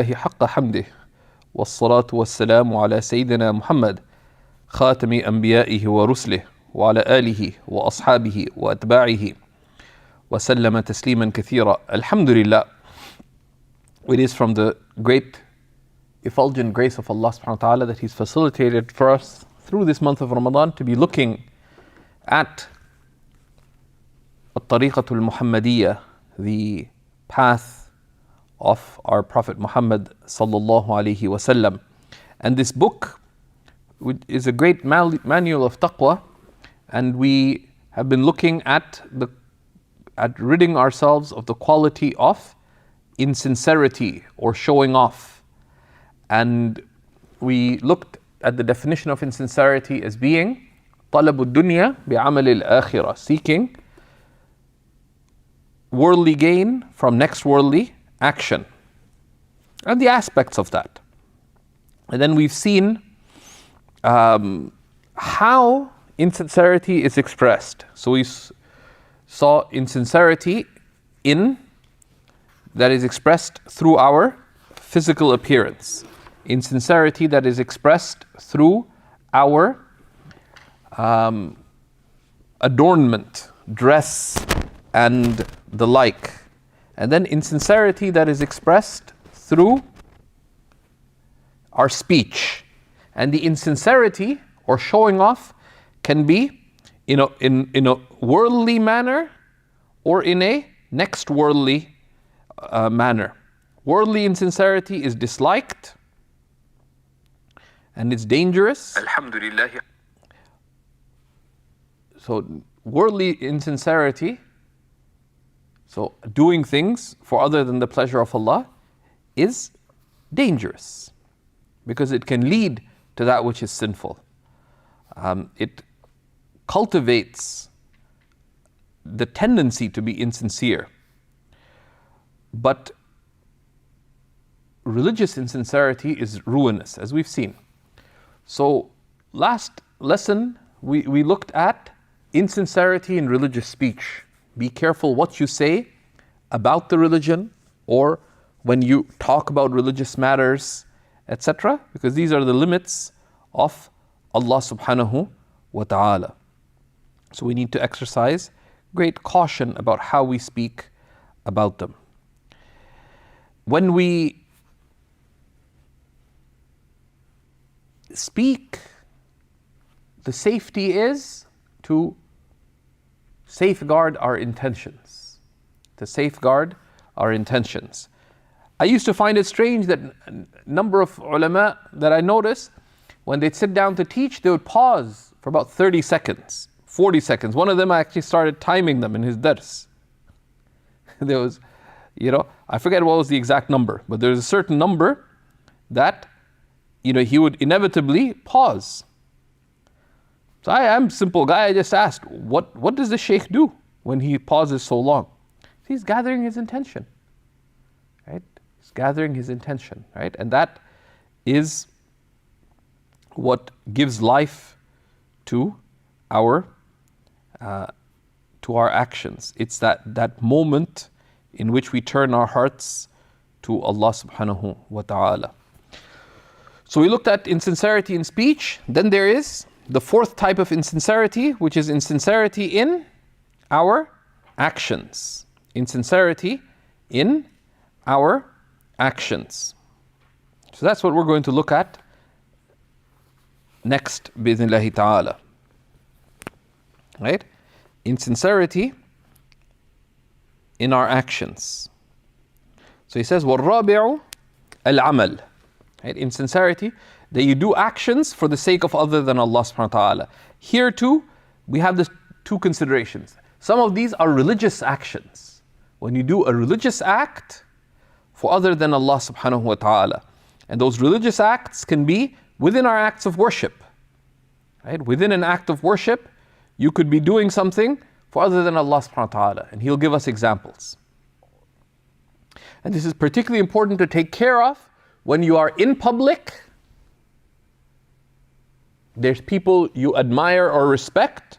حق حمده والصلاة والسلام على سيدنا محمد خاتم أنبيائه ورسله وعلى آله وأصحابه وأتباعه وسلم تسليما كثيرا. Alhamdulillah, it is from the great effulgent grace of Allah subhanahu wa ta'ala that He's facilitated for us through this month of Ramadan to be looking at Tariqa al-Muhammadiyya, the path of our Prophet Muhammad sallallahu alaihi wasallam. And this book is a great manual of taqwa, and we have been looking at ridding ourselves of the quality of insincerity or showing off. And we looked at the definition of insincerity as being طلب الدنيا بعمل الآخرة, seeking worldly gain from next worldly action, and the aspects of that. And then we've seen how insincerity is expressed. So we saw insincerity that is expressed through our physical appearance, insincerity that is expressed through our adornment, dress, and the like. And then insincerity that is expressed through our speech. And the insincerity or showing off can be in a worldly manner or in a next worldly manner. Worldly insincerity is disliked and it's dangerous. Alhamdulillah. So worldly insincerity, so doing things for other than the pleasure of Allah, is dangerous because it can lead to that which is sinful. It cultivates the tendency to be insincere. But religious insincerity is ruinous, as we've seen. So last lesson we looked at insincerity in religious speech. Be careful what you say about the religion or when you talk about religious matters, etc., because these are the limits of Allah subhanahu wa ta'ala. So we need to exercise great caution about how we speak about them. When we speak, the safety is to safeguard our intentions. To safeguard our intentions. I used to find it strange that a number of ulama that I noticed, when they'd sit down to teach, they would pause for about 30 seconds, 40 seconds. One of them, I actually started timing them in his dars. There was, I forget what was the exact number, but there's a certain number that, he would inevitably pause. So I am a simple guy, I just asked, what does the Shaykh do when he pauses so long? He's gathering his intention, right? He's gathering his intention, right? And that is what gives life to our actions. It's that moment in which we turn our hearts to Allah subhanahu wa ta'ala. So we looked at insincerity in speech. Then there is the fourth type of insincerity, which is insincerity in our actions. Insincerity in our actions. So that's what we're going to look at next, bi'idhnillahi ta'ala. Right? Insincerity in our actions. So he says, وَالرَّابِعُ الْعَمَلُ. Right? Insincerity, that you do actions for the sake of other than Allah subhanahu wa ta'ala. Here too, we have the two considerations. Some of these are religious actions. When you do a religious act for other than Allah subhanahu wa ta'ala. And those religious acts can be within our acts of worship. Right? Within an act of worship, you could be doing something for other than Allah subhanahu wa ta'ala. And He'll give us examples. And this is particularly important to take care of when you are in public. There's people you admire or respect.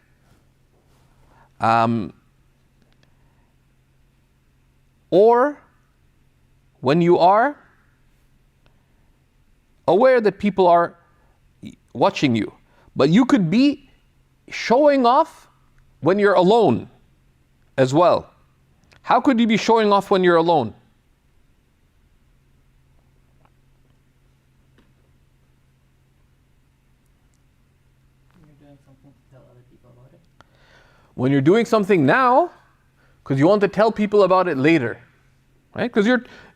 Or when you are aware that people are watching you. But you could be showing off when you're alone as well. How could you be showing off when you're alone? When you're doing something now, because you want to tell people about it later, right? Because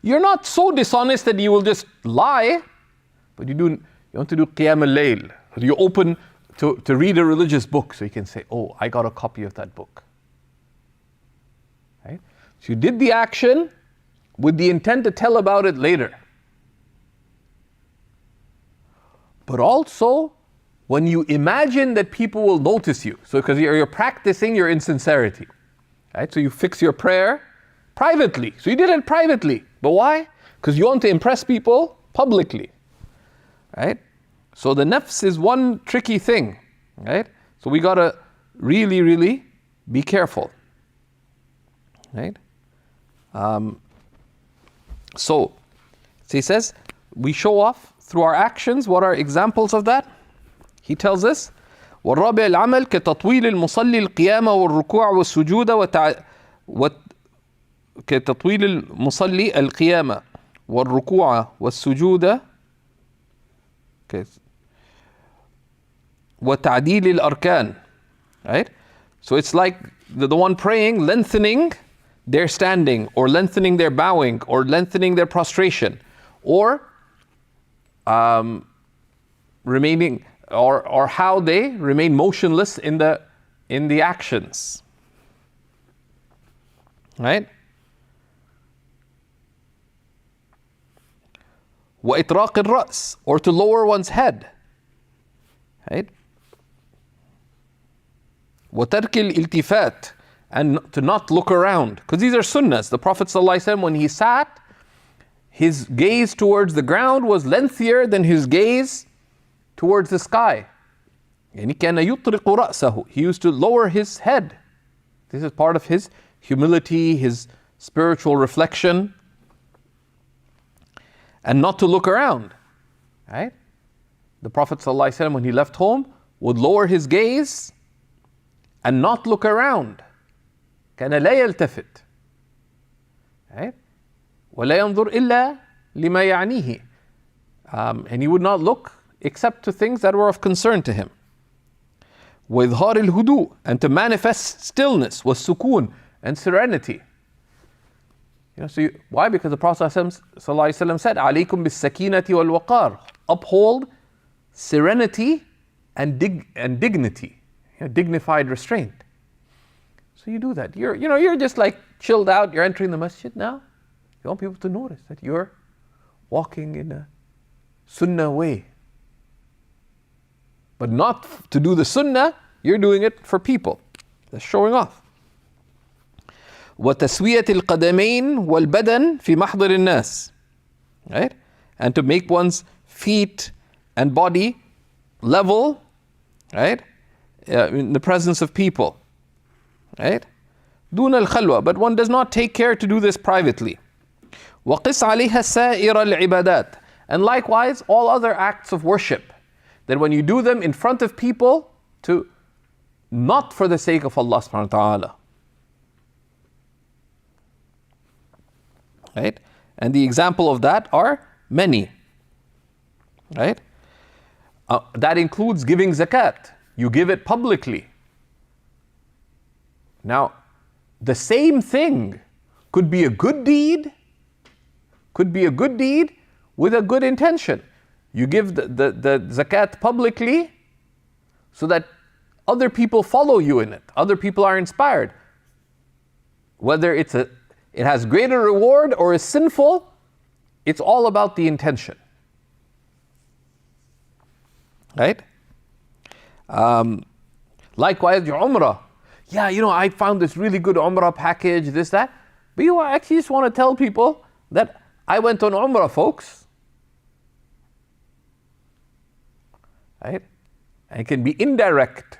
you're not so dishonest that you will just lie, but you want to do qiyam al-layl. You open to read a religious book, so you can say, oh, I got a copy of that book. Right? So you did the action with the intent to tell about it later. But also, when you imagine that people will notice you, so because you're practicing your insincerity, right? So you fix your prayer privately. So you did it privately. But why? Because you want to impress people publicly, right? So the nafs is one tricky thing, right? So we gotta really, really be careful, right? So he says, we show off through our actions. What are examples of that? He tells us, والرابع العمل كتطويل المصلي القيام والركوع والسجود كتطويل المصلي القيام والركوع والسجود وتعديل الأركان. Right? So it's like the one praying, lengthening their standing, or lengthening their bowing, or lengthening their prostration, or remaining, or how they remain motionless in the actions. Right? وإطراق الرأس, or to lower one's head. Right? وترك الالتفات, and to not look around. Because these are sunnahs. The Prophet ﷺ, when he sat, his gaze towards the ground was lengthier than his gaze towards the sky. يعني كان يطرق رأسه. He used to lower his head. This is part of his humility, his spiritual reflection. And not to look around. Right? The Prophet ﷺ, when he left home, would lower his gaze and not look around. كان لا يلتفت. Right? ولا ينظر إلا لما يعنيه. And he would not look except to things that were of concern to him. وإظهار الهدوء, and to manifest stillness, والسكون, and serenity. Why? Because the Prophet ﷺ said, عليكم بالسكينة والوقار. Uphold serenity and dignity, dignified restraint. So you do that. You're just like chilled out. You're entering the masjid now. You want people to notice that you're walking in a sunnah way. But not to do the sunnah, you're doing it for people. That's showing off. وتسوية القدمين والبدن في محضر الناس. Right? And to make one's feet and body level, right? In the presence of people. Right? دون الخلوة, but one does not take care to do this privately. وقس عليها سائر العبادات. And likewise, all other acts of worship, that when you do them in front of people, to not for the sake of Allah subhanahu wa ta'ala. Right? And the example of that are many. Right? That includes giving zakat. You give it publicly. Now, the same thing could be a good deed, with a good intention. You give the zakat publicly so that other people follow you in it. Other people are inspired. Whether it has greater reward or is sinful, it's all about the intention. Right? Likewise, your umrah. Yeah, I found this really good umrah package, this, that. But you actually just want to tell people that I went on umrah, folks. Right? And it can be indirect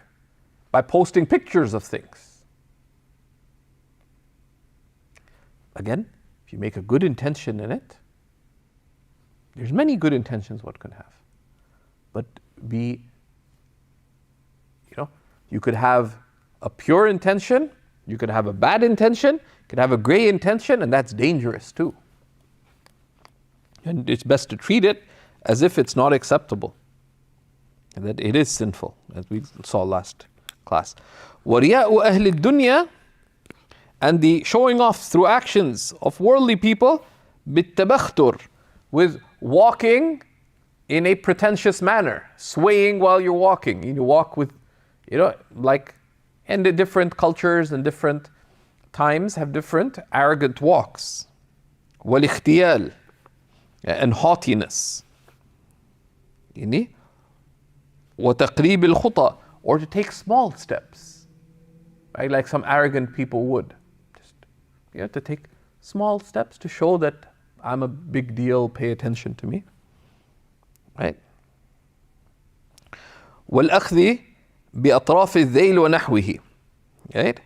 by posting pictures of things. Again, if you make a good intention in it, There's many good intentions one can have. But you could have a pure intention, you could have a bad intention, you could have a gray intention, and that's dangerous too. And it's best to treat it as if it's not acceptable, and that it is sinful, as we saw last class. وَرِيَاءُ أَهْلِ الدُّنْيَا, and the showing off through actions of worldly people, بِالتَّبَخْتُرِ, with walking in a pretentious manner, swaying while you're walking. You walk with, like, and the different cultures and different times have different arrogant walks. وَالِاخْتِيَالِ, and haughtiness. وَتَقْرِيبِ الْخُطَى, or to take small steps, right? Like some arrogant people would. Just, to take small steps to show that I'm a big deal, pay attention to me. Right? وَالْأَخْذِ بِأَطْرَافِ الذَّيْلِ وَنَحْوِهِ. Right?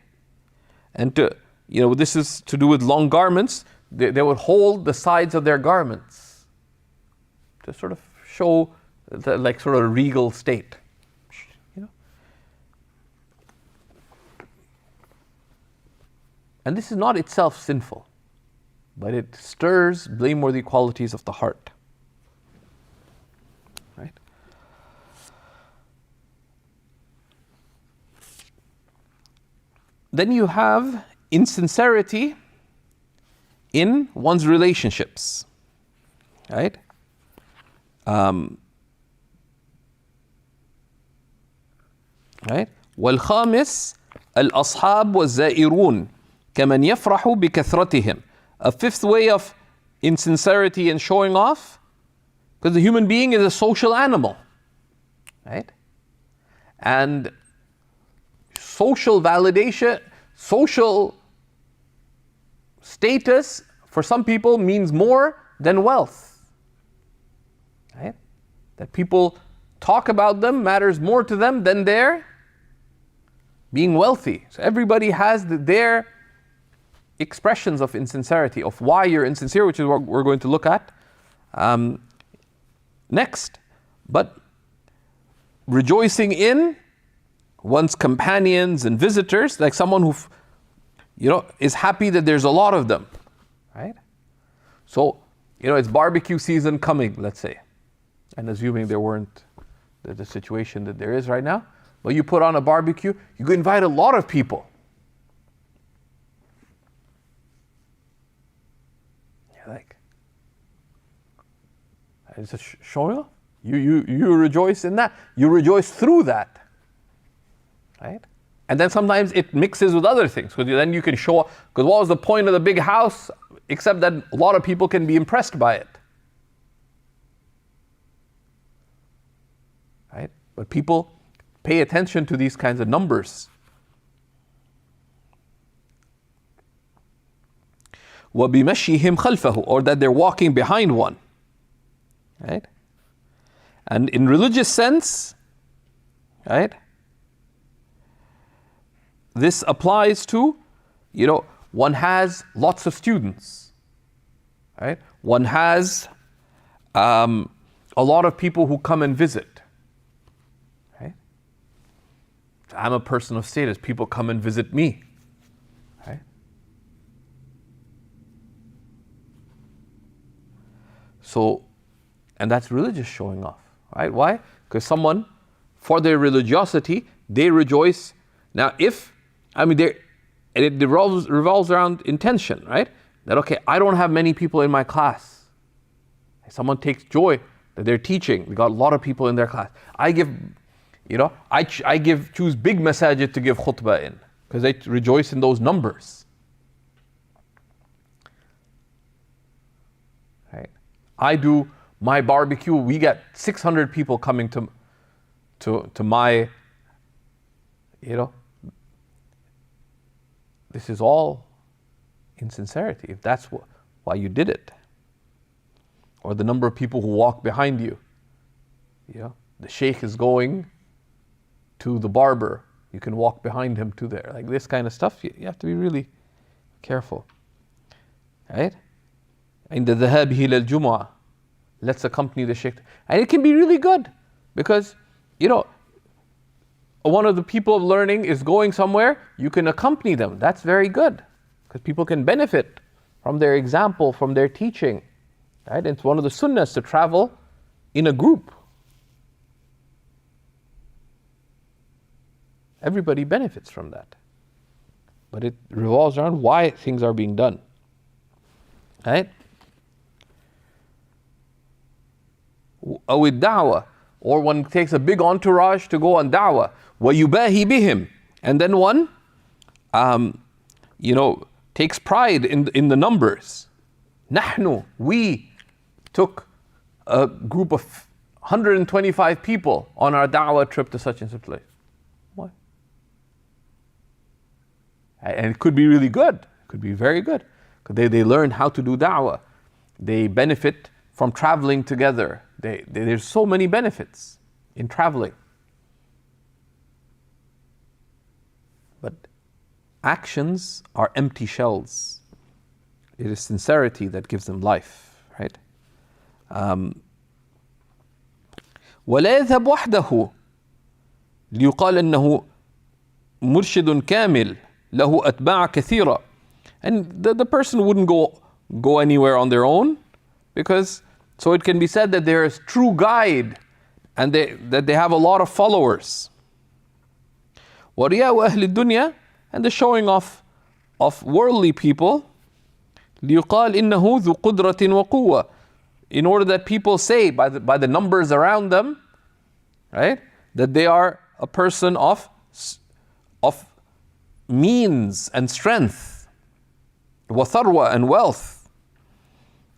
And this is to do with long garments. They would hold the sides of their garments to sort of show like sort of a regal state. And this is not itself sinful, but it stirs blameworthy qualities of the heart. Right? Then you have insincerity in one's relationships. Right? Right? وَالْخَامِسِ الْأَصْحَابُ وَالزَّائِرُونَ كَمَنْ يَفْرَحُ بِكَثْرَتِهِمْ. A fifth way of insincerity and showing off, because the human being is a social animal, right? And social validation, social status for some people means more than wealth, right? That people talk about them matters more to them than their being wealthy. So everybody has their expressions of insincerity, of why you're insincere, which is what we're going to look at next. But rejoicing in one's companions and visitors, like someone who is happy that there's a lot of them, right? So it's barbecue season coming, let's say, and assuming there weren't the situation that there is right now, but you put on a barbecue, you can invite a lot of people. Like, it's a showing off. You rejoice in that. You rejoice through that, right? And then sometimes it mixes with other things, because then you can show up. Because what was the point of the big house, except that a lot of people can be impressed by it, right? But people pay attention to these kinds of numbers. وَبِمَشْيِهِمْ خَلْفَهُ, or that they're walking behind one, right? And in religious sense, right, this applies to, one has lots of students, right? One has a lot of people who come and visit, right? I'm a person of status, people come and visit me, right? So, and that's religious showing off, right? Why? Because someone, for their religiosity, they rejoice. Now, it revolves around intention, right? That, okay, I don't have many people in my class. Someone takes joy that they're teaching. We got a lot of people in their class. I give, choose big masajid to give khutbah in, because they rejoice in those numbers. Right? I do my barbecue, we get 600 people coming to my, this is all insincerity, if that's why you did it. Or the number of people who walk behind you. The sheikh is going to the barber, you can walk behind him to there. Like this kind of stuff, you have to be really careful. Right? عند ذهابه إلى الجمعة let's accompany the Shaykh. And it can be really good because, one of the people of learning is going somewhere, you can accompany them. That's very good because people can benefit from their example, from their teaching. Right? It's one of the sunnahs to travel in a group. Everybody benefits from that. But it revolves around why things are being done. Right? أو الدعوة, or one takes a big entourage to go on da'wah. وَيُبَاهِي بِهِمْ, and then one takes pride in the numbers. نحن, we took a group of 125 people on our da'wah trip to such and such place. What? And it could be really good. It could be very good. Because they learn how to do da'wah. They benefit from traveling together. There's so many benefits in traveling. But actions are empty shells. It is sincerity that gives them life, right? ولا يذهب وحده ليقال أنه مرشد كامل له أتباع كثيرة. And the person wouldn't go anywhere on their own, because so it can be said that they're a true guide and that they have a lot of followers. وَرِيَاءُ أَهْلِ الدُّنْيَا, and the showing off of worldly people, لِيُقَالْ إِنَّهُ ذُو قُدْرَةٍ وَقُوَّةٍ, in order that people say by the numbers around them, right, that they are a person of means and strength, وَثَرْوَةٍ and wealth,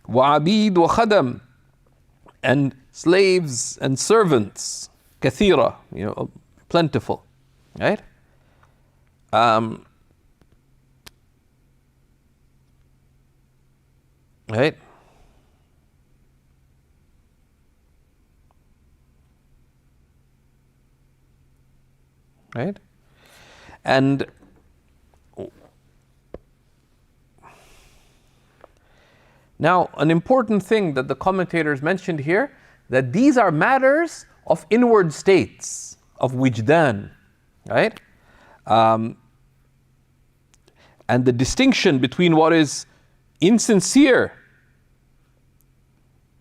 وَعَبِيدٌ وَخَدَمٍ, and slaves and servants, كثيرة, plentiful, right? Right? Right? And now, an important thing that the commentators mentioned here, that these are matters of inward states, of wijdan, right? And the distinction between what is insincere,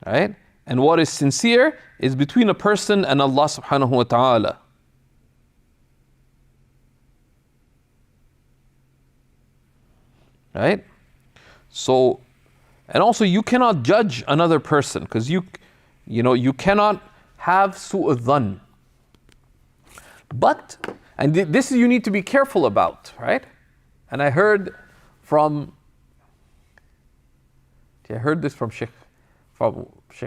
right, and what is sincere is between a person and Allah subhanahu wa ta'ala. Right? So, and also you cannot judge another person, because you cannot have su'u dhann. But, and this you need to be careful about, right? And I heard this from Shaykh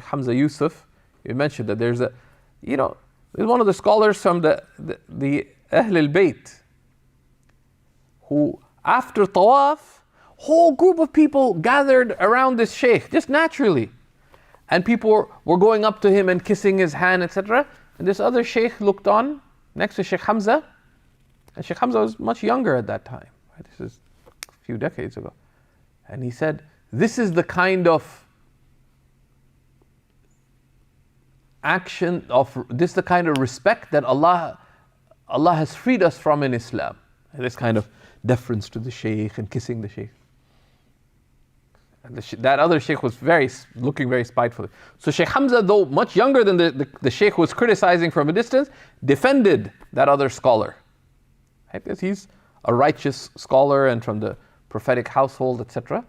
Hamza Yusuf. He mentioned that there's one of the scholars from the Ahl al-Bayt, who after tawaf, whole group of people gathered around this Shaykh, just naturally. And people were going up to him and kissing his hand, etc. And this other Shaykh looked on next to Shaykh Hamza. And Shaykh Hamza was much younger at that time. Right? This is a few decades ago. And he said, this is the kind of action, this is the kind of respect that Allah has freed us from in Islam. And this kind of deference to the Shaykh and kissing the Shaykh. And that other Shaykh was looking very spiteful. So Shaykh Hamza, though much younger than the Shaykh was criticizing from a distance, defended that other scholar. Right? Because he's a righteous scholar and from the prophetic household, etc.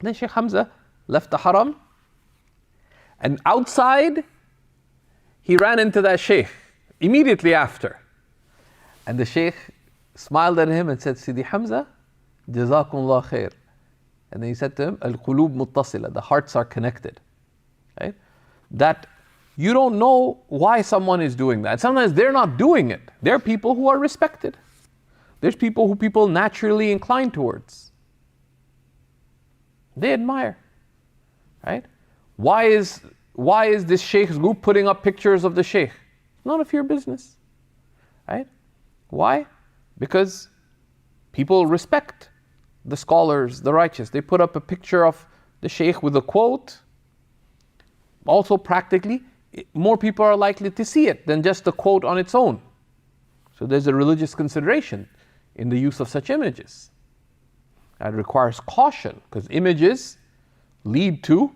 Then Shaykh Hamza left the haram, and outside he ran into that Shaykh immediately after. And the Shaykh smiled at him and said, Sidi Hamza, Jazakumullah khair. And then he said to him, Al-qulub muttasila, the hearts are connected. Right? That you don't know why someone is doing that. Sometimes they're not doing it. There are people who are respected. There's people who people naturally incline towards. They admire. Right? Why is this Shaykh's group putting up pictures of the Shaykh? None of your business. Right? Why? Because people respect the scholars, the righteous. They put up a picture of the Shaykh with a quote, also practically, more people are likely to see it than just the quote on its own. So there's a religious consideration in the use of such images. That requires caution, because images lead to,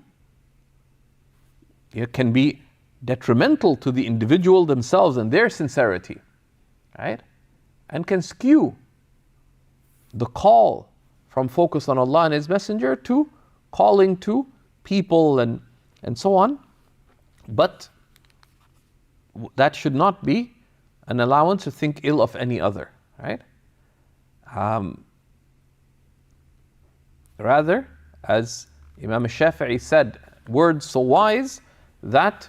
it can be detrimental to the individual themselves and their sincerity, right? And can skew the call from focus on Allah and His Messenger to calling to people and so on. But that should not be an allowance to think ill of any other, right? Rather, as Imam al-Shafi'i said, words so wise that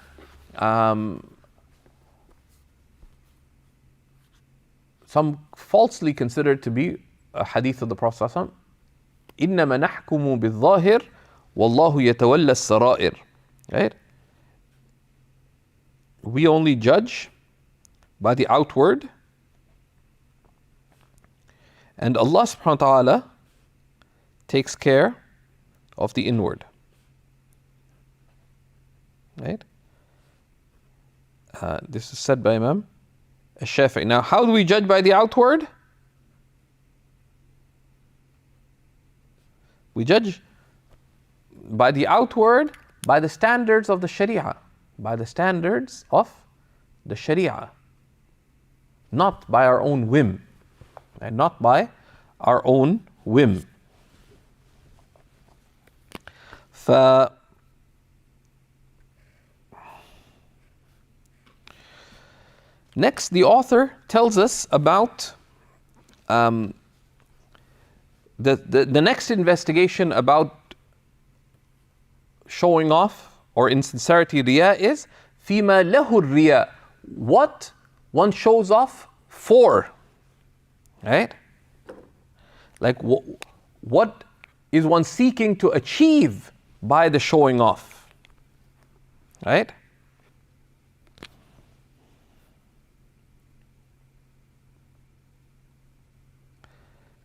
some falsely consider it to be a hadith of the Prophet ﷺ. إِنَّمَا نَحْكُمُ بِالظَّاهِرِ وَاللَّهُ يَتَوَلَّى السَّرَائِرِ. Right? We only judge by the outward, and Allah subhanahu wa ta'ala takes care of the inward. Right? This is said by Imam al-Shafi'i. Now, how do we judge by the outward? We judge by the outward by the standards of the Sharia. By the standards of the Sharia. Not by our own whim. And not by our own whim. Next, the author tells us about the next investigation about showing off or insincerity, riya, is فِيمَا لَهُ الرِّيَا, what one shows off for. Right? Like what is one seeking to achieve by the showing off? Right?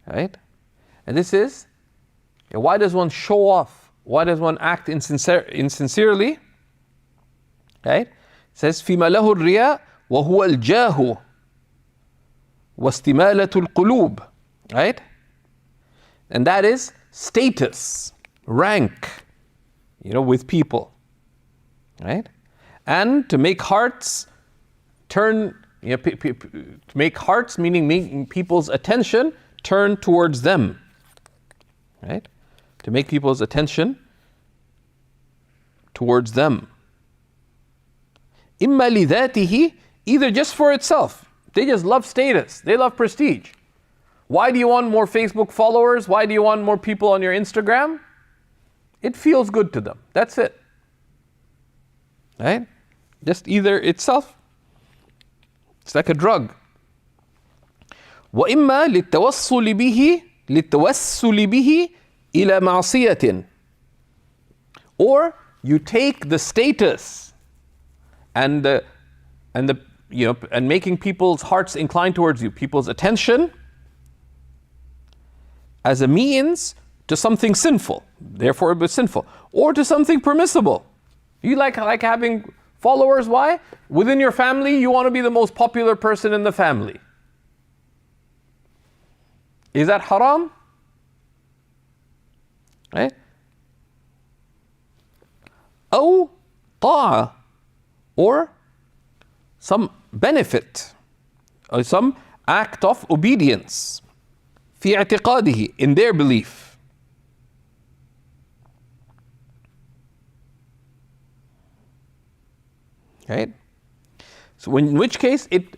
Right? And this is, why does one show off? Why does one act insincerely? Right? It says, فِيمَا لَهُ الرِّيَا وَهُوَ الْجَاهُ وَاسْتِمَالَةُ الْقُلُوبِ. Right? And that is status, rank, with people. Right? And to make hearts turn, to make hearts, meaning making people's attention turn towards them. Right? To make people's attention towards them. إِمَّا لِذَاتِهِ, either just for itself. They just love status. They love prestige. Why do you want more Facebook followers? Why do you want more people on your Instagram? It feels good to them. That's it. Right? Just either itself. It's like a drug. وَإِمَّا لِلتَّوَسُّلِ بِهِ إِلَى مَعْصِيَةٍ. Or you take the status and making people's hearts inclined towards you, people's attention, as a means to something sinful, therefore it was sinful, or to something permissible. You like having followers. Why? Within your family, you want to be the most popular person in the family. Is that haram? Right? أو طاعة, or some benefit, or some act of obedience. في اعتقاده, in their belief. Right? So in which case it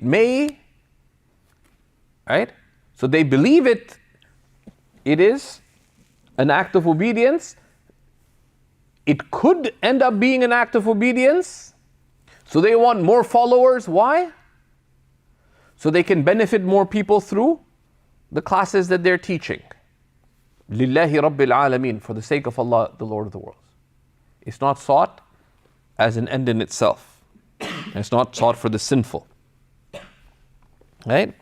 may, right? So they believe it is an act of obedience. It could end up being an act of obedience. So they want more followers. Why? So they can benefit more people through the classes that they're teaching. Lillahi Rabbil Alameen, for the sake of Allah, the Lord of the worlds. It's not sought as an end in itself. It's not sought for the sinful. Right?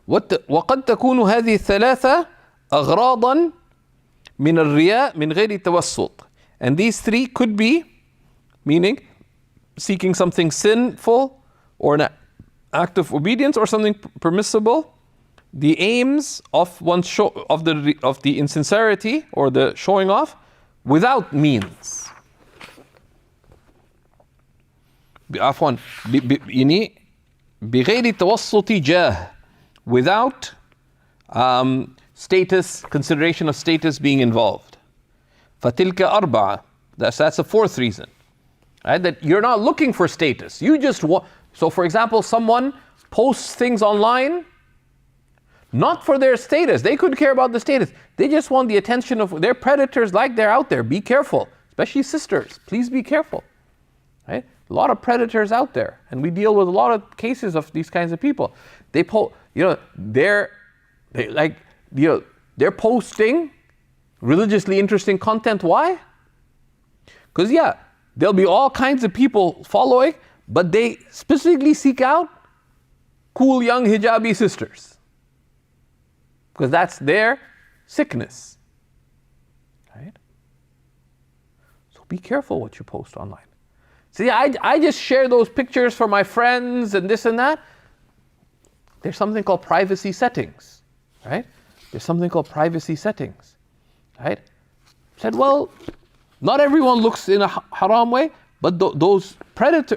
وقد تكون هذه الثلاثة أغراضا من الرياء من غير التوسط. And these three could be, meaning seeking something sinful or an act of obedience or something permissible. The aims of one's of the insincerity or the showing off without means. عفوا يعني بغير توسط جاه, without status, consideration of status being involved. فتلك أربعة. That's the fourth reason. Right? That you're not looking for status. You just so for example, someone posts things online not for their status. They could care about the status. They just want the attention of their predators, like they're out there. Be careful, especially sisters. Please be careful. Right? A lot of predators out there, and we deal with a lot of cases of these kinds of people. They they're posting religiously interesting content. Why? Because there'll be all kinds of people following, but they specifically seek out cool young hijabi sisters. Because that's their sickness. Right? So be careful what you post online. See, I just share those pictures for my friends and this and that. There's something called privacy settings. Right? There's something called privacy settings. Right? Said, well, not everyone looks in a haram way, but those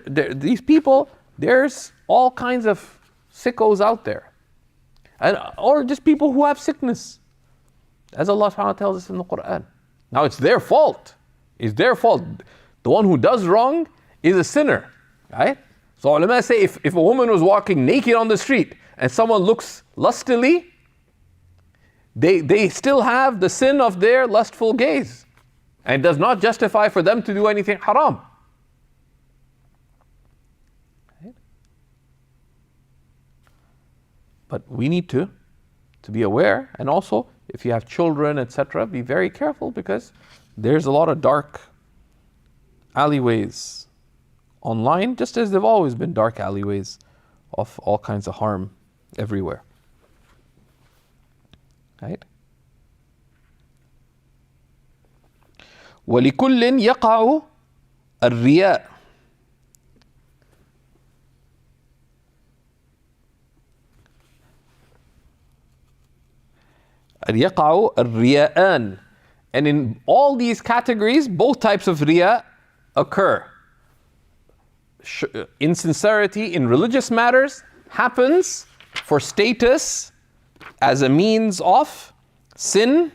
these people, there's all kinds of sickos out there. Or just people who have sickness. As Allah subhanahu wa ta'ala tells us in the Quran. Now it's their fault. It's their fault. The one who does wrong is a sinner. Right? So ulama say if a woman was walking naked on the street and someone looks lustily, they still have the sin of their lustful gaze. And it does not justify for them to do anything haram. Right? But we need to be aware, and also if you have children, etc., be very careful, because there's a lot of dark alleyways online, just as there've always been dark alleyways of all kinds of harm everywhere. Right? وَلِكُلٍّ يَقَعُ الرِّيَاءُ. يَقَعُ الرِّيَاءَانِ. And in all these categories, both types of riya occur. Insincerity in religious matters happens for status as a means of sin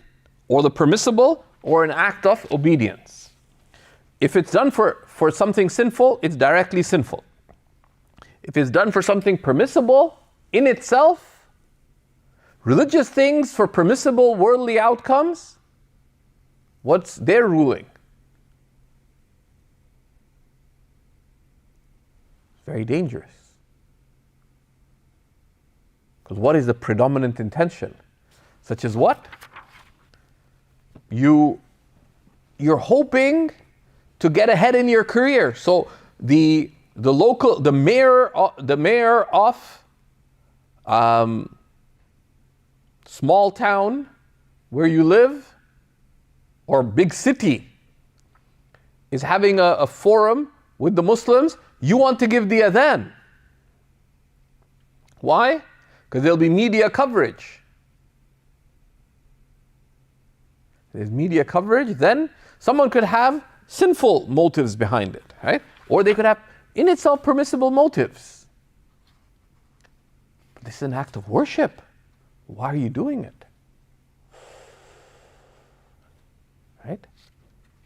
or the permissible, or an act of obedience. If it's done for something sinful, it's directly sinful. If it's done for something permissible in itself, religious things for permissible worldly outcomes, what's their ruling? It's very dangerous. Because what is the predominant intention? Such as what? You're hoping to get ahead in your career. So the mayor of small town where you live, or big city, is having a forum with the Muslims. You want to give the adhan. Why? Because there'll be media coverage. There's media coverage, then someone could have sinful motives behind it, right? Or they could have in itself permissible motives. But this is an act of worship. Why are you doing it? Right?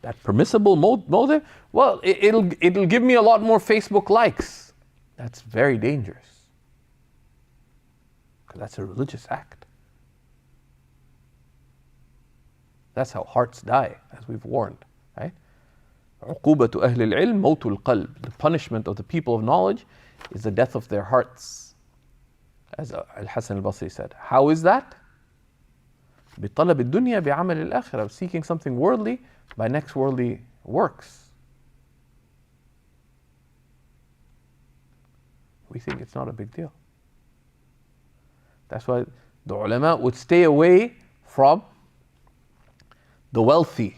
That permissible motive, well, it'll give me a lot more Facebook likes. That's very dangerous. Because that's a religious act. That's how hearts die, as we've warned, right? عقوبة أهل العلم موت القلب. The punishment of the people of knowledge is the death of their hearts. As Al-Hasan al-Basri said. How is that? بطلب الدنيا بعمل الآخرة. Seeking something worldly by next worldly works. We think it's not a big deal. That's why the ulama would stay away from the wealthy,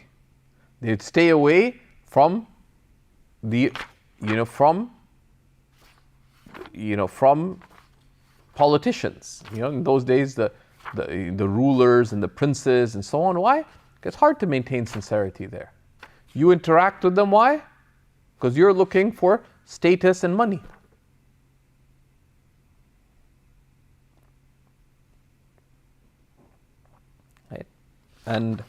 They'd stay away from the, from politicians. In those days, the rulers and the princes and so on. Why? It's hard to maintain sincerity there. You interact with them, why? Because you're looking for status and money. Right? And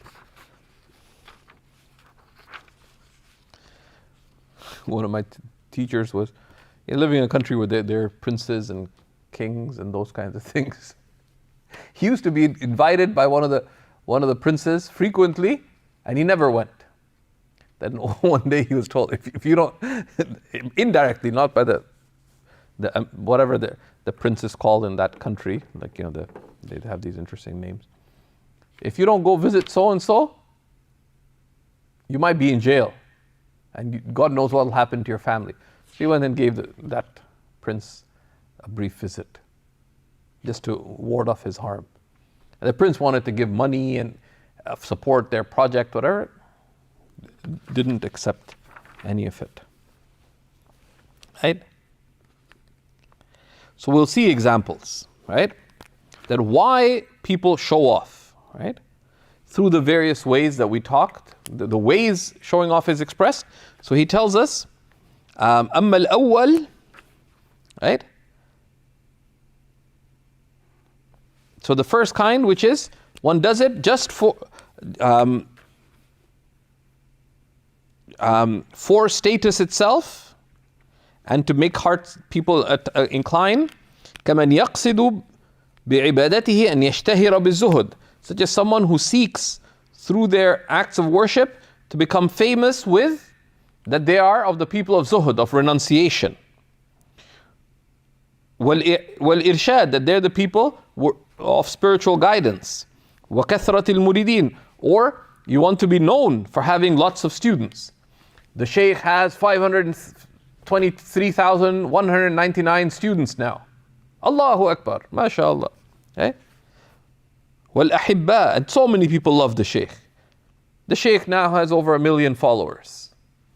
one of my teachers was living in a country where there are princes and kings and those kinds of things. He used to be invited by one of the princes frequently, and he never went. Then one day he was told, if you don't, indirectly, not by the whatever the prince is called in that country, like they have these interesting names. If you don't go visit so and so, you might be in jail, and God knows what will happen to your family. So he went and gave that prince a brief visit, just to ward off his harm. And the prince wanted to give money and support their project, whatever. Didn't accept any of it. Right? So we'll see examples, right? That why people show off, right? Through the various ways that we talked, the ways showing off is expressed. So he tells us, أما الأول, right? So the first kind, which is one does it just for status itself and to make people incline. كمن يقصد بعبادته أن يشتهر بالزهد, such as someone who seeks through their acts of worship to become famous with that they are of the people of zuhud, of renunciation. والإرشاد, that they're the people of spiritual guidance. وكثرة المريدين, or you want to be known for having lots of students. The Shaykh has 523,199 students now. Allahu Akbar, mashallah. Okay? والأحباء, and so many people love the Shaykh. The Shaykh now has over 1 million followers.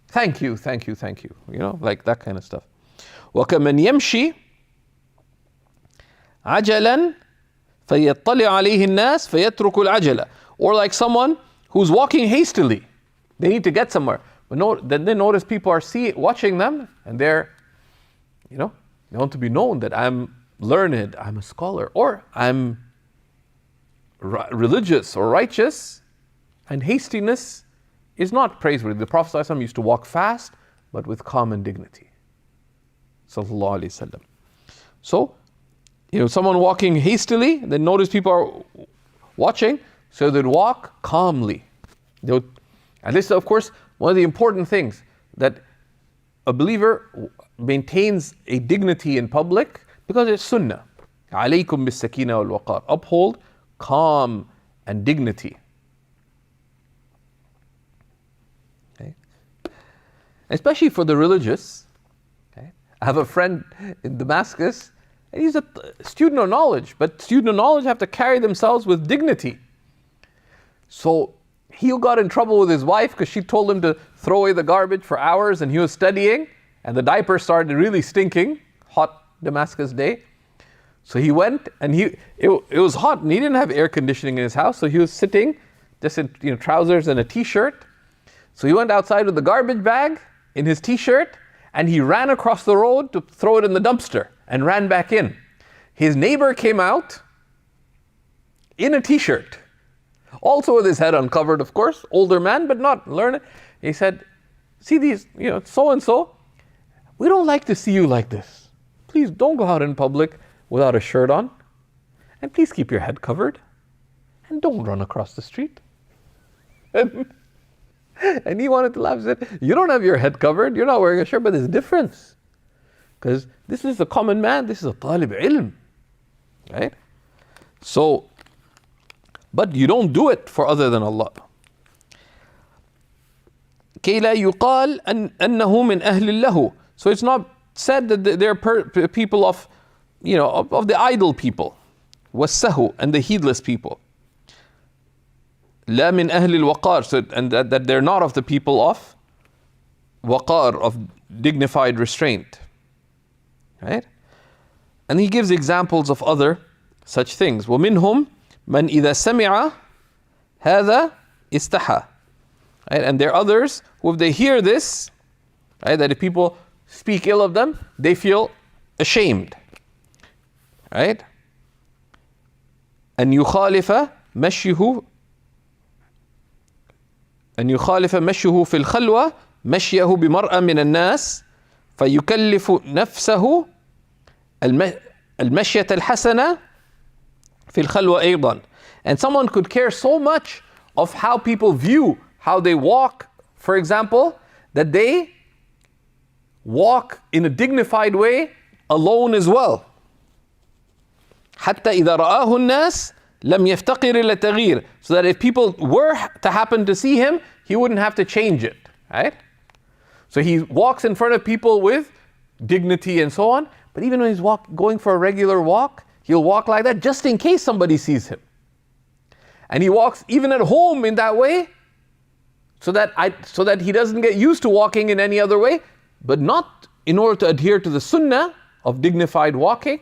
Thank you, thank you, thank you. Like that kind of stuff. وكمن يمشي عجلا فيطلع عليه الناس فيترك العجلة, or like someone who's walking hastily. They need to get somewhere, but then they notice people are watching them, and they're, they want to be known that I'm learned, I'm a scholar, or I'm religious or righteous, and hastiness is not praiseworthy. The Prophet ﷺ used to walk fast, but with calm and dignity. Sallallahu Alaihi Wasallam. So, someone walking hastily, then notice people are watching, so they'd walk calmly. And this is, of course, one of the important things, that a believer maintains a dignity in public because it's sunnah. عَلَيْكُمْ بِالسَّكِينَةِ وَالْوَقَارِ. Uphold calm and dignity. Okay? Especially for the religious. Okay? I have a friend in Damascus, and he's a student of knowledge, but student of knowledge have to carry themselves with dignity. So he got in trouble with his wife because she told him to throw away the garbage for hours, and he was studying, and the diaper started really stinking, hot Damascus day. So he went, and it was hot, and he didn't have air conditioning in his house, so he was sitting just in trousers and a t-shirt. So he went outside with the garbage bag in his t-shirt, and he ran across the road to throw it in the dumpster and ran back in. His neighbor came out in a t-shirt, also with his head uncovered, of course, older man, but not learned. He said, see these, so-and-so, we don't like to see you like this. Please don't go out in public without a shirt on. And please keep your head covered. And don't run across the street. And he wanted to laugh and said, you don't have your head covered, you're not wearing a shirt, but there's a difference. Because this is a common man, this is a talib ilm. Right? So, but you don't do it for other than Allah. كي لا يقال أنه من أهل الله. So it's not said that they're people of, of the idle people, والسهو, and the heedless people. لا من أهل الوقار, so, and that they're not of the people of waqar, of dignified restraint. Right? And he gives examples of other such things. وَمِنْهُمْ مَنْ إِذَا سَمِعَ هَذَا إِسْتَحَى. Right? And there are others who, if they hear this, right, that if people speak ill of them, they feel ashamed. Right? أن يخالف مشيه في الخلوة مشيه بمرأة من الناس فيكلف نفسه المشية الحسنة في الخلوة أيضا. And someone could care so much of how people view how they walk, for example, that they walk in a dignified way alone as well. حتى إذا رآه الناس لم يفتقر إلى التغيير. So that if people were to happen to see him, he wouldn't have to change it. Right? So he walks in front of people with dignity and so on. But even when he's going for a regular walk, he'll walk like that just in case somebody sees him. And he walks even at home in that way, so that he doesn't get used to walking in any other way, but not in order to adhere to the sunnah of dignified walking,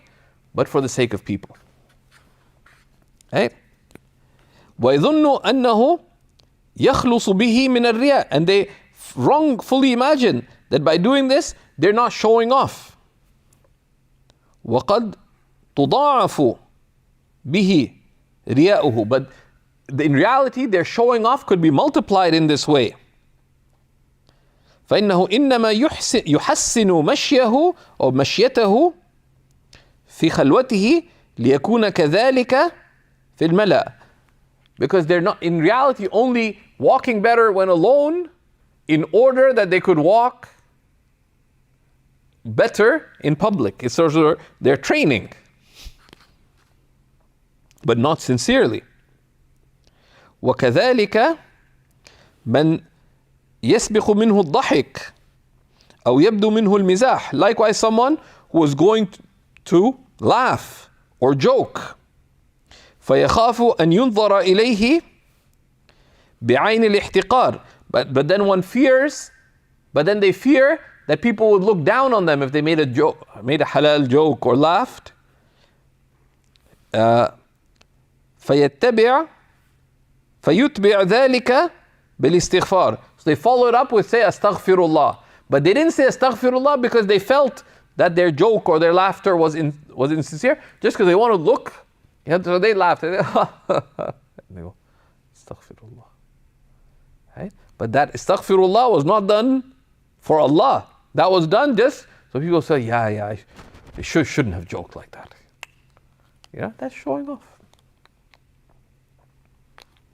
but for the sake of people. Right? وَيَظُنُّ أَنَّهُ يَخْلُصُ بِهِ مِنَ الرِّيَاءِ. And they wrongfully imagine that by doing this, they're not showing off. وَقَدْ تُضَاعَفُ بِهِ رِيَاؤُهُ. But in reality, their showing off could be multiplied in this way. فإنه إنما يحسن مشيه أو مشيته في خلوته ليكون كذلك في الملأ. Because they're not in reality only walking better when alone in order that they could walk better in public. It's sort of their training, but not sincerely. وكذلك من يسبق منه الضحك أو يبدو منه المزاح. Likewise, someone who is going to laugh or joke. فيخاف أن ينظر إليه بعين الاحتقار. But then one fears, but then they fear that people would look down on them if they made a joke, made a halal joke or laughed. فيتبع ذلك بالاستغفار. So they followed up with say astaghfirullah. But they didn't say astaghfirullah because they felt that their joke or their laughter was insincere, just because they want to look. So they laughed. And they go, astaghfirullah. Right? But that astaghfirullah was not done for Allah. That was done just so people say, I shouldn't have joked like that. That's showing off.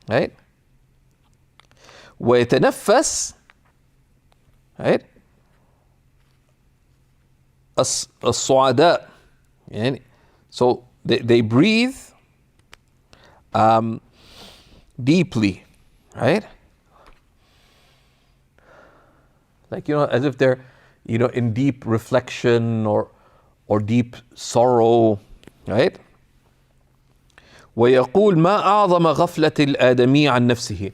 Right? ويتنفس, right? الصعداء. So they breathe deeply, right? Like, as if they're, in deep reflection or deep sorrow, right? ويقول ما أعظم غفلة الآدمي عن نفسه.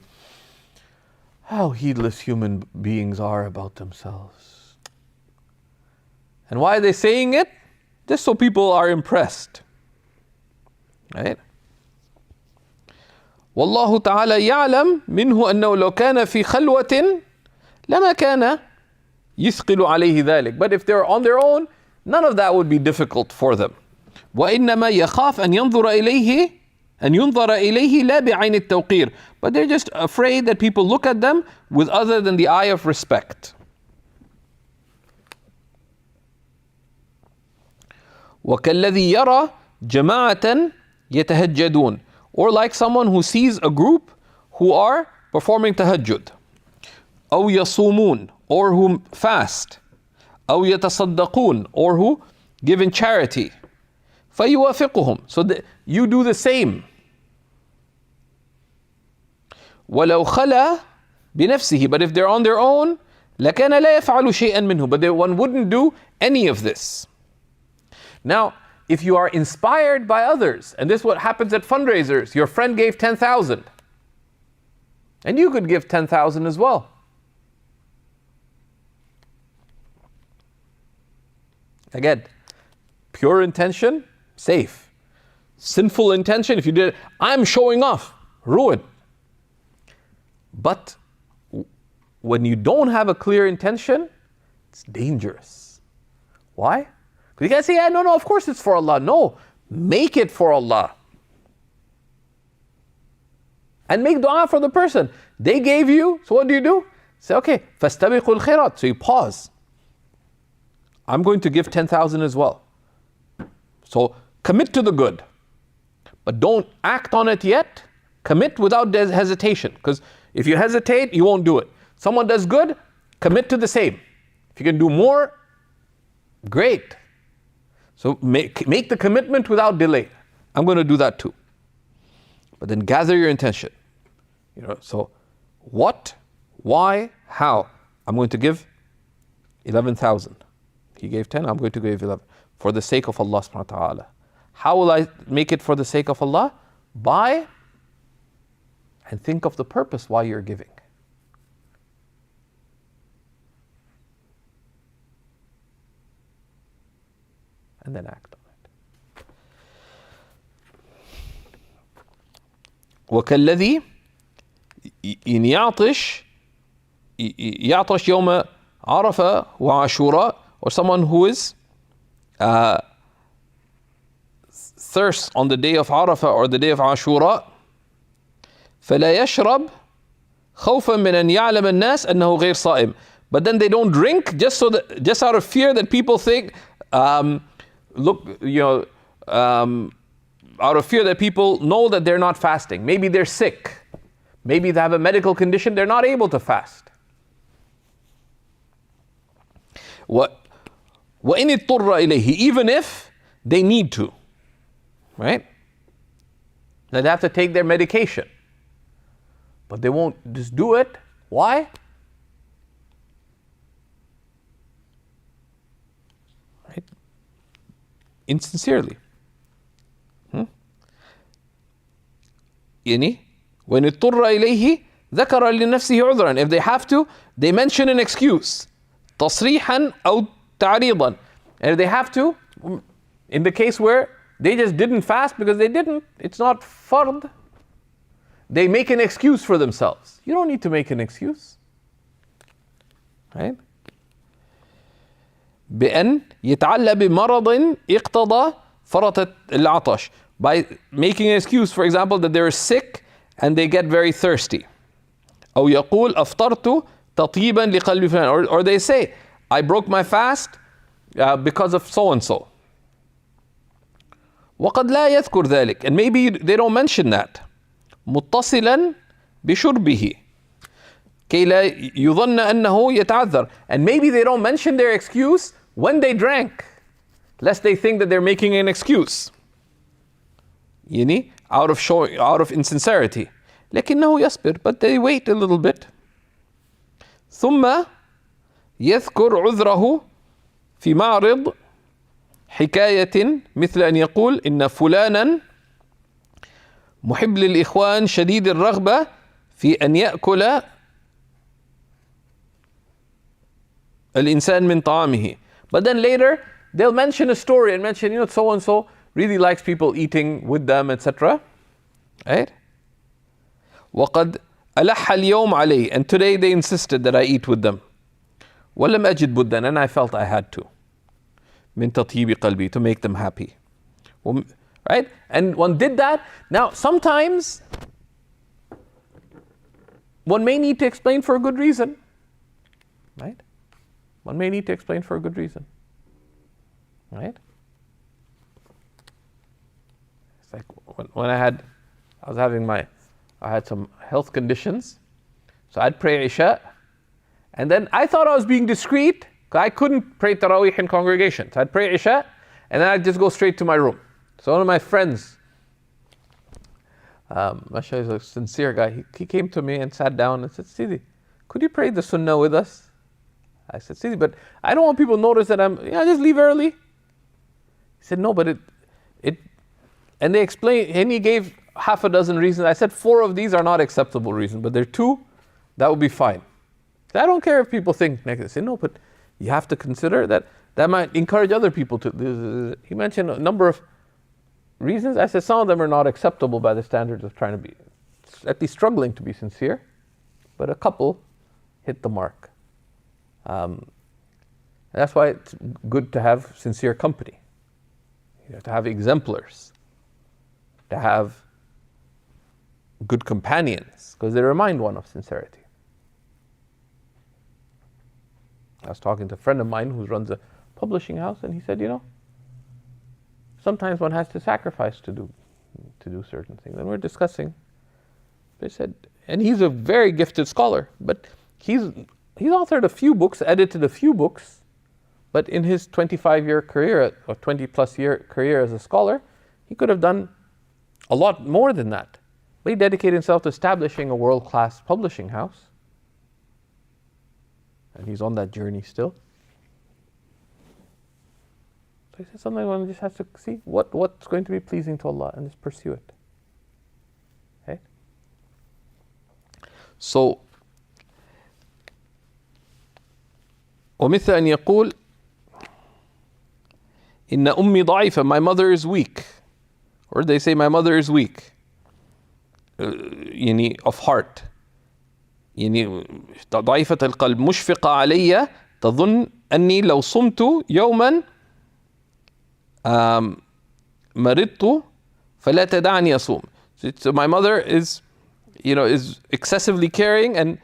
How heedless human beings are about themselves. And why are they saying it? Just so people are impressed. Right? والله تعالى يعلم منه أنه لو كان في خلوة لما كان يثقل عليه ذلك. But if they're on their own, none of that would be difficult for them. وإنما يخاف أن ينظر إليه لا بعين التوقير. But they're just afraid that people look at them with other than the eye of respect. وكالذي يرى جماعة يتهجدون. Or like someone who sees a group who are performing tahajjud. أو يصومون, or who fast. أو يتصدقون, or who give in charity. فيوافقهم. So you do the same. ولو خلا بنفسه. But if they're on their own, لكان لا يفعل شيئا منه. But one wouldn't do any of this. Now, if you are inspired by others, and this is what happens at fundraisers, your friend gave 10,000. And you could give 10,000 as well. Again, pure intention, safe. Sinful intention, if you did it, I'm showing off, ruin. But when you don't have a clear intention, it's dangerous. Why? Because you can't say, yeah, no, of course it's for Allah. No, make it for Allah. And make dua for the person. They gave you, so what do? Say, okay, فَاسْتَبِقُوا الْخَيْرَاتِ. So you pause. I'm going to give 10,000 as well. So commit to the good. But don't act on it yet. Commit without hesitation. Because if you hesitate, you won't do it. Someone does good, commit to the same. If you can do more, great. So make the commitment without delay. I'm going to do that too. But then gather your intention. So what, why, how? I'm going to give 11,000. He gave 10, I'm going to give 11. For the sake of Allah subhanahu wa ta'ala. How will I make it for the sake of Allah? By, and think of the purpose why you're giving. And then act on it. وكالذي يعطش يوم عرفة وعاشوراء, or someone who is thirsts on the day of Arafah or the day of Ashura, فلا يشرب خوفا من أن يعلم الناس أنه غير صائم. But then they don't drink just out of fear that people think, out of fear that people know that they're not fasting. Maybe they're sick. Maybe they have a medical condition, they're not able to fast. وَإِنِ اضْطُرَّ إِلَيْهِ, even if they need to, right? They'd have to take their medication. But they won't just do it. Why? Right? Insincerely. يعني وإن اضطر إليه ذكر لنفسه عذرا. If they have to, they mention an excuse. تصريحا أو تعريضا. And if they have to, in the case where they just didn't fast because they didn't, it's not fard, they make an excuse for themselves. You don't need to make an excuse. Right? بأن يتعلى بمرض اقتضى فرط العطش. By making an excuse, for example, that they're sick and they get very thirsty. أو يقول أفطرت تطيبا لقلب فلان. Or they say, I broke my fast because of so and so. وقد لا يذكر ذلك. And maybe they don't mention that. متصلا بشربه كي لا يظن أنه يتعذر. And maybe they don't mention their excuse when they drank, lest they think that they're making an excuse. Out of insincerity. لكنه يصبر, but they wait a little bit. ثم يذكر عذره في معرض حكاية مثل أن يقول إن فلانا محب للإخوان شديد الرغبة في أن يأكل الإنسان من طعامه. But then later they'll mention a story and mention, so and so really likes people eating with them, etc. Right? وقد ألح اليوم عليه. And today they insisted that I eat with them. ولم أجد بدا. And I felt I had to. من تطيب قلبي, to make them happy. Right? And one did that. Now, sometimes one may need to explain for a good reason. Right? One may need to explain for a good reason. Right? It's like when I had some health conditions. So I'd pray Isha. And then I thought I was being discreet because I couldn't pray Taraweeh in congregation. So I'd pray Isha and then I'd just go straight to my room. So one of my friends, Mashallah, is a sincere guy. He came to me and sat down and said, Sidi, could you pray the Sunnah with us? I said, Sidi, but I don't want people to notice that just leave early. He said, no, but it, and they explained, and he gave half a dozen reasons. I said 4 of these are not acceptable reasons, but there are 2 that would be fine. I don't care if people think negative. I say, no, but you have to consider that might encourage other people to. He mentioned a number of reasons. I said some of them are not acceptable by the standards of trying to be, at least struggling to be sincere, but a couple hit the mark. That's why it's good to have sincere company, to have exemplars, to have good companions, because they remind one of sincerity. I was talking to a friend of mine who runs a publishing house, and he said, sometimes one has to sacrifice to do certain things. And we're discussing. They said, and he's a very gifted scholar, but he's authored a few books, edited a few books, but in his 25-year career, or 20-plus year career as a scholar, he could have done a lot more than that. But he dedicated himself to establishing a world-class publishing house. And he's on that journey still. So he said sometimes one just has to see what's going to be pleasing to Allah and just pursue it. Okay? So, ومثل أن يقول إن أمي ضعيفة, my mother is weak. Or they say my mother is weak. Of heart. ضعيفة القلب مشفقة علي تظن أني لو صمت يوما مرضت فلا تدعني أصوم. So my mother is excessively caring, and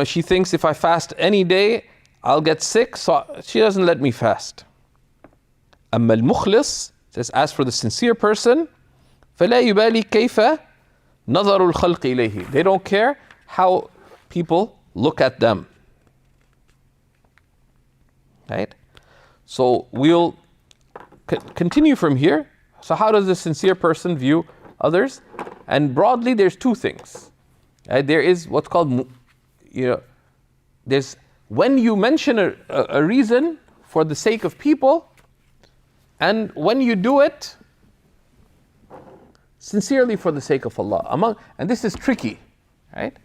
she thinks if I fast any day I'll get sick, so she doesn't let me fast. أما المخلص says, as for the sincere person, فلا يبالي كيف نظر الخلق إليه. They don't care how people look at them. Right? So we'll continue from here. So how does the sincere person view others? And broadly, there's 2 things. Right? There is what's called, there's when you mention a reason for the sake of people, and when you do it sincerely for the sake of Allah. And this is tricky, right?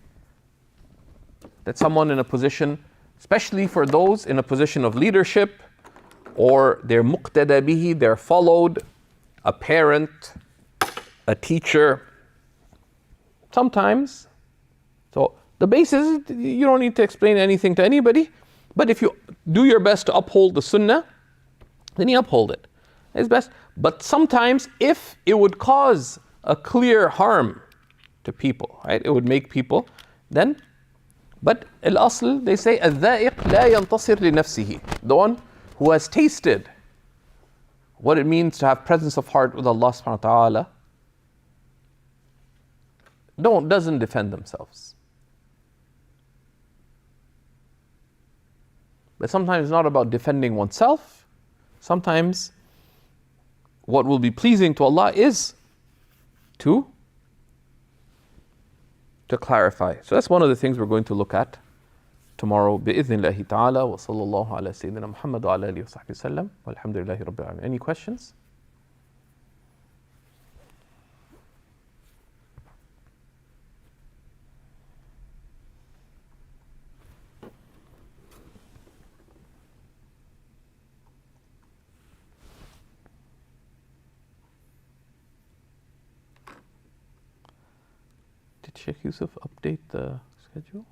That someone in a position, especially for those in a position of leadership, or they're muqtada bihi, they're followed, a parent, a teacher, sometimes. So the basis is you don't need to explain anything to anybody, but if you do your best to uphold the sunnah, then you uphold it. It's best. But sometimes if it would cause a clear harm to people, right? It would make people, then, but al-asl, they say, الذائق لا ينتصر لنفسه. The one who has tasted what it means to have presence of heart with Allah subhanahu wa ta'ala, doesn't defend themselves. But sometimes it's not about defending oneself. Sometimes what will be pleasing to Allah is to clarify. So that's one of the things we're going to look at tomorrow. بإذن الله تعالى وصلى الله على سيدنا محمد وعلى آله وصحبه وسلم والحمد لله رب العالمين. Any questions? Did Sheikh Yusuf update the schedule?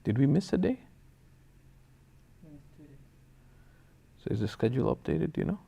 Did we miss a day? No, it's 2 days. So is the schedule updated, do you know?